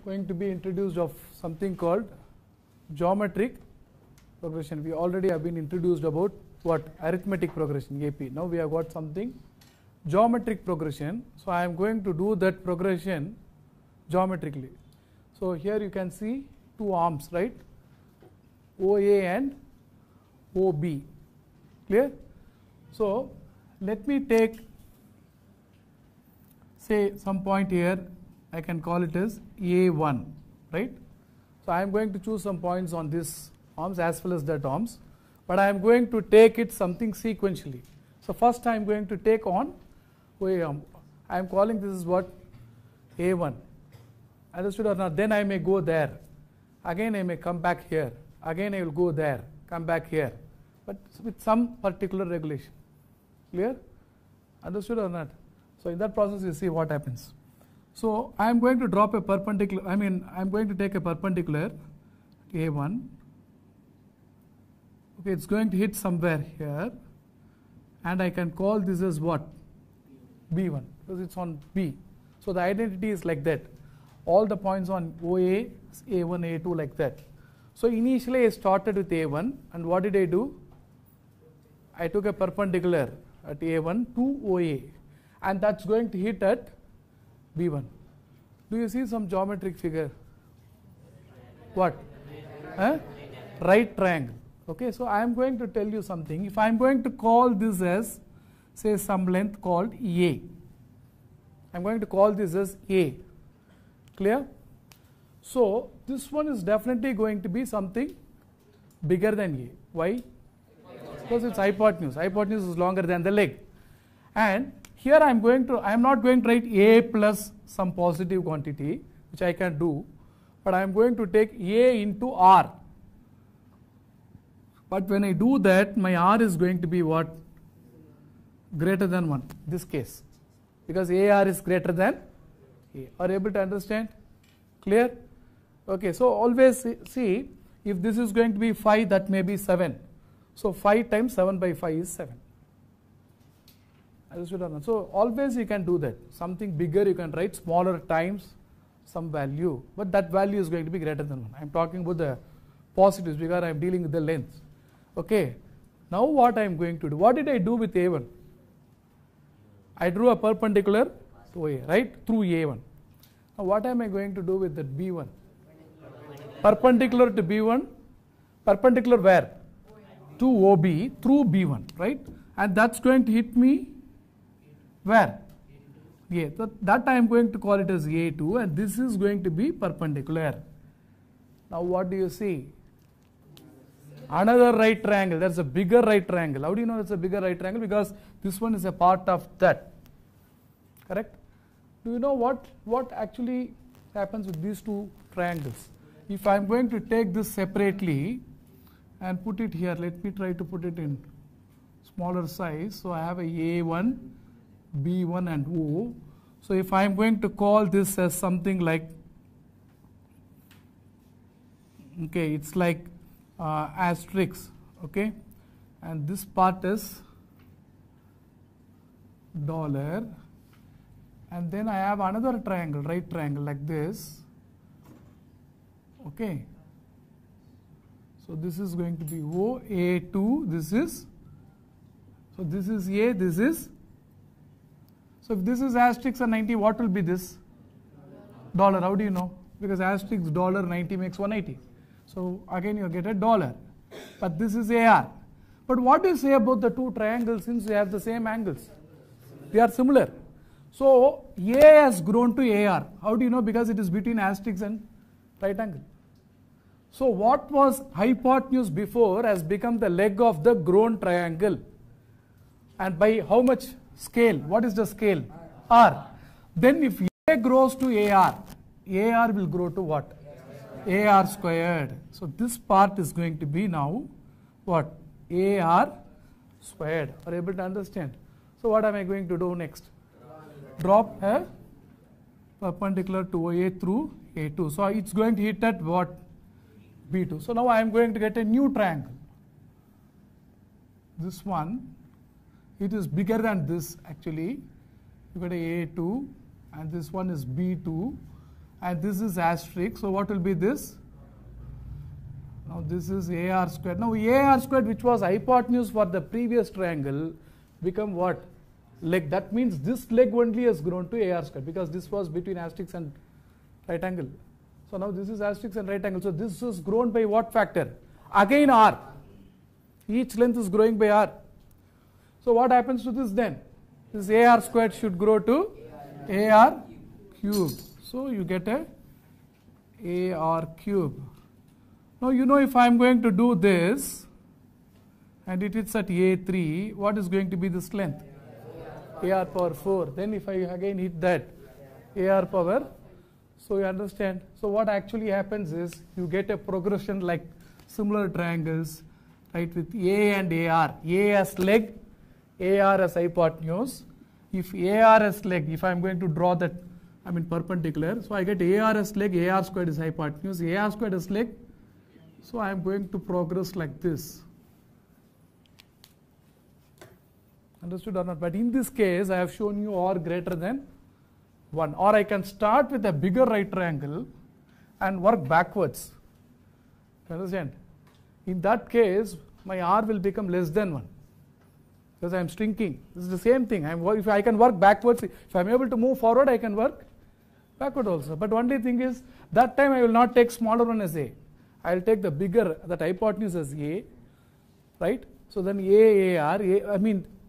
Going to be introduced of something called geometric progression. We already have been introduced about what? Arithmetic progression, AP. Now we have got something geometric progression. So I am going to do that progression geometrically. So here you can see two arms, right? OA and OB. Clear? So let me take, say, some point here. I can call it as A1, right? So I am going to choose some points on this arms as well as that arms, but I am going to take it something sequentially. So first I am going to take on OA arm. I am calling this is what? A1. Understood or not? Then I may go there. Again I may come back here. Again I will go there, come back here, but with some particular regulation. Clear? Understood or not? So in that process you see what happens. So I am going to drop a perpendicular, I am going to take a perpendicular A1. Okay, it's going to hit somewhere here, and I can call this as what? B1, because it's on B. So the identity is like that. All the points on OA, A1, A2 like that. So initially I started with A1, and what did I do? I took a perpendicular at A1 to OA, and that's going to hit at B1. Do you see some geometric figure? What? Right triangle. Okay, so I am going to tell you something. If I am going to call this as, say, some length called A, I am going to call this as A. Clear? So this one is definitely going to be something bigger than A. Why? Because it's hypotenuse. Hypotenuse is longer than the leg. And here I am not going to write A plus some positive quantity, which I can do, but I am going to take A into R. But when I do that, my R is going to be what? Greater than 1, this case, because AR is greater than A. Are you able to understand? Clear? Okay, so always see, if this is going to be 5, that may be 7. So 5 times 7 by 5 is 7. So always you can do that. Something bigger you can write, smaller times some value, but that value is going to be greater than 1. I am talking about the positives because I am dealing with the length. Okay. Now what I am going to do? What did I do with A1? I drew a perpendicular to A, right? Through A1. Now what am I going to do with that B1? Perpendicular to B1. Perpendicular where? To OB through B1, right? And that's going to hit me where? Yeah, that I am going to call it as A2, and this is going to be perpendicular. Now what do you see? Another right triangle. There's a bigger right triangle. How do you know it's a bigger right triangle? Because this one is a part of that. Correct? Do you know what actually happens with these two triangles? If I am going to take this separately and put it here, let me try to put it in smaller size. So I have a A1, B1 and O. So if I am going to call this as something like, okay, it's like asterisk, okay, and this part is dollar, and then I have another triangle, right triangle like this, okay. So this is going to be O, A2, this is, so this is A, this is. So if this is asterisk and 90, what will be this? Dollar. How do you know? Because asterisk dollar 90 makes 180. So again you get a dollar. But this is AR. But what do you say about the two triangles since they have the same angles? They are similar. So A has grown to AR. How do you know? Because it is between asterisk and right angle. So what was hypotenuse before has become the leg of the grown triangle. And by how much? Scale. What is the scale? R. Then if A grows to AR will grow to what? AR squared. So this part is going to be now what? AR squared. Are you able to understand? So what am I going to do next? Drop a perpendicular to OA through A2. So it's going to hit at what? B2. So now I am going to get a new triangle. This one, it is bigger than this actually. You got a A2 and this one is B2, and this is asterisk. So what will be this? Now this is AR squared. Now AR squared, which was hypotenuse for the previous triangle, become what? Leg. That means this leg only has grown to AR squared because this was between asterisk and right angle. So now this is asterisk and right angle. So this is grown by what factor? Again R. Each length is growing by R. So what happens to this then? This AR squared should grow to AR cube. So you get a AR cube. Now you know if I am going to do this and it is at A3, what is going to be this length? AR power 4. Then if I again hit that, AR power. So you understand. So what actually happens is you get a progression like similar triangles, right, with A and AR. A as leg, AR as hypotenuse. If AR as leg, if I am going to draw that, I mean perpendicular, so I get AR as leg, AR squared is hypotenuse, AR squared is leg. So I am going to progress like this. Understood or not? But in this case, I have shown you R greater than 1. Or I can start with a bigger right triangle and work backwards. Understand? In that case, my R will become less than 1. Because I am shrinking. This is the same thing. If I can work backwards, if I am able to move forward, I can work backward also. But only thing is, that time I will not take smaller one as A. I will take the bigger, that hypotenuse as A, right? So then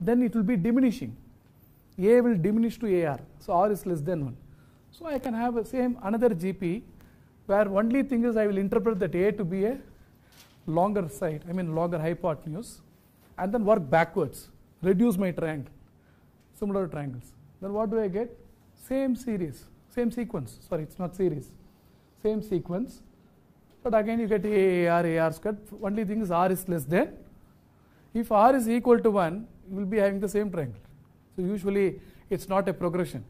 then it will be diminishing. A will diminish to AR. So R is less than 1. So I can have another GP where only thing is I will interpret that A to be a longer side, longer hypotenuse, and then work backwards, reduce my triangle, similar triangles. Then what do I get? Same sequence. Sorry, it's not series. Same sequence. But again you get AR squared. Only thing is R is less than. If R is equal to 1, you will be having the same triangle. So usually it's not a progression.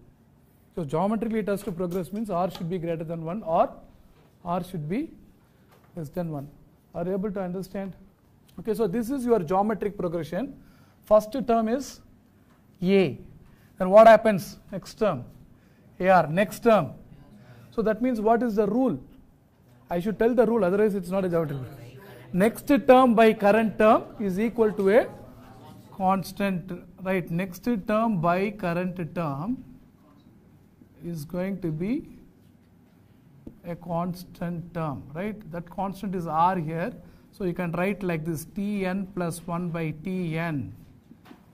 So geometrically it has to progress means R should be greater than 1 or R should be less than 1. Are you able to understand? Okay, so this is your geometric progression. First term is A. Then what happens? Next term AR. Next term. So that means what is the rule? I should tell the rule, otherwise it's not a geometric. Next term by current term is equal to a constant, right? Next term by current term is going to be a constant term, right? That constant is R here. So you can write like this, Tn plus 1 by Tn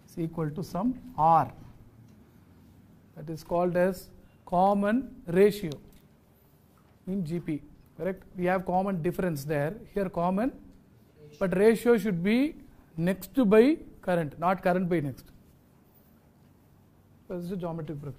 is equal to some R. That is called as common ratio in GP. Correct? We have common difference there. Here common, but ratio should be next by current, not current by next. So this is a geometric progression.